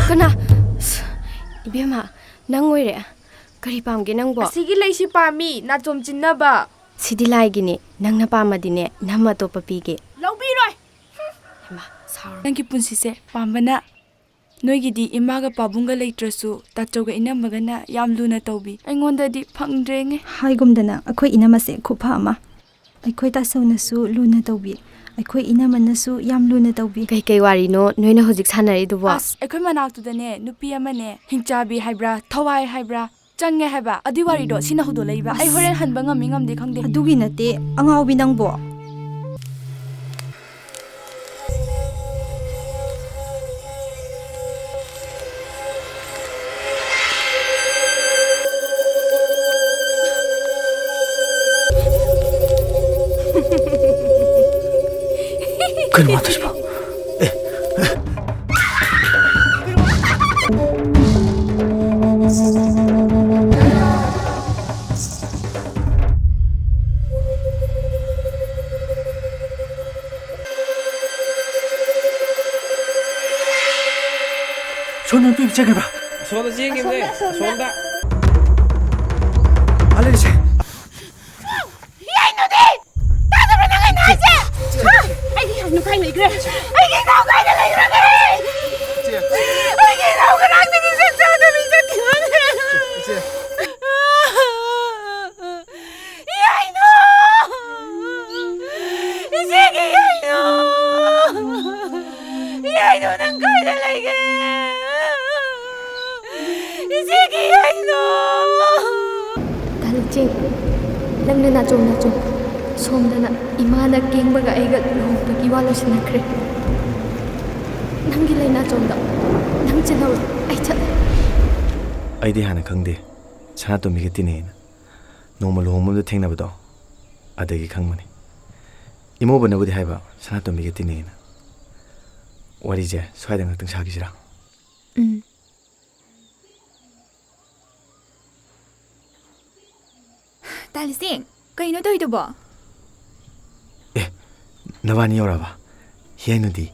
Kana Ibema nang oire kari pamge nangbo asigi leisi pami na chom chinnaba sidi laigini nangna pamadine namma topa pige lobiroi hema saur Nangi punsise pambana Noigidi imaga pabunga leitrasu tachoga inamagana yam luna tawbi aingondadi phangdrenge haigumdana akhoi inamase khupha ama akhoi tasaunasu luna tawbi akhoi inamanasu yam luna tawbi kai wari no noina hojik sanari dubo as akhoi manakudane nupi amane hingchabi haibra thawai haibra change haiba adi wari do sina hudo leiba ai horen hanba ngami ngamde khangde adugi nate angawbi nangbo 그리 맡으시 봐. 손을 삐짝을 봐. 손을 찌겠네. 손다. 알레르기. nu khai lấy cái ai cái nào cái này lấy cái ai cái nào cái này thì sẽ sao thì mình sẽ kiểu này Hiyainu Hiyainu đang coi đây lấy cái Hiyainu Liching nangna na chom somdana imana kingbaga aiga lohpagi walo sinakre nangi leina chomda nang chanaw ai chat aidi hana khangde sana to mige tine normal home de thengna bado adagi khangmani imo bana budi haiba sana to mige tine wari je swaida ngak tang sagi jira Liching kaino toido ba Navani yoraba Hiyainu di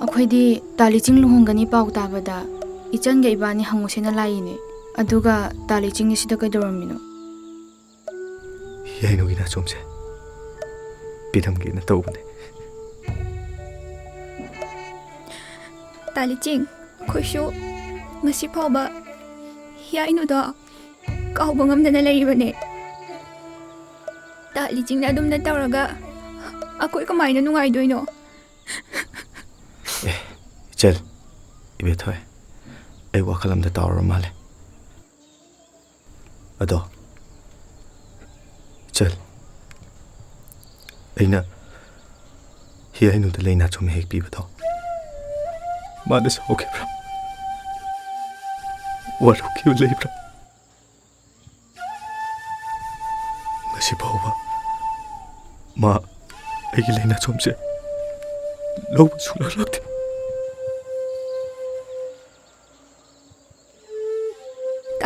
akhoi Liching luhongani pau tabada ichan ga ibani hangosena laine aduga Liching ni sida kaidoramino Hiyainu gi na chomse pidam gi na tawbane Liching khoshu ngasi phawba Hiyainu da kauba ngamdana leibane Liching na dum na tawraga akoy kamaina nungay doino chel ibe thoy ai wakalam da tawra male ado chel aina Hiyainu da leina chom hek pi bado madas okay bra waru ki leibra ngasi bawba ma aigi leina chomse loba sula rakte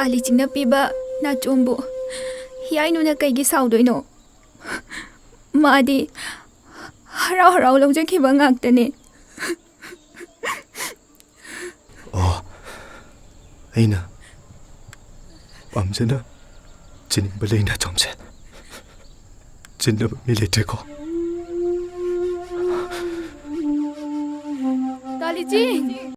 Liching na piba na chombo Hiyainu na kaigi saudoino Madi harau lawjakhiba ngaktane oh aina pamjana chinba leina chomse chinna military ko Liching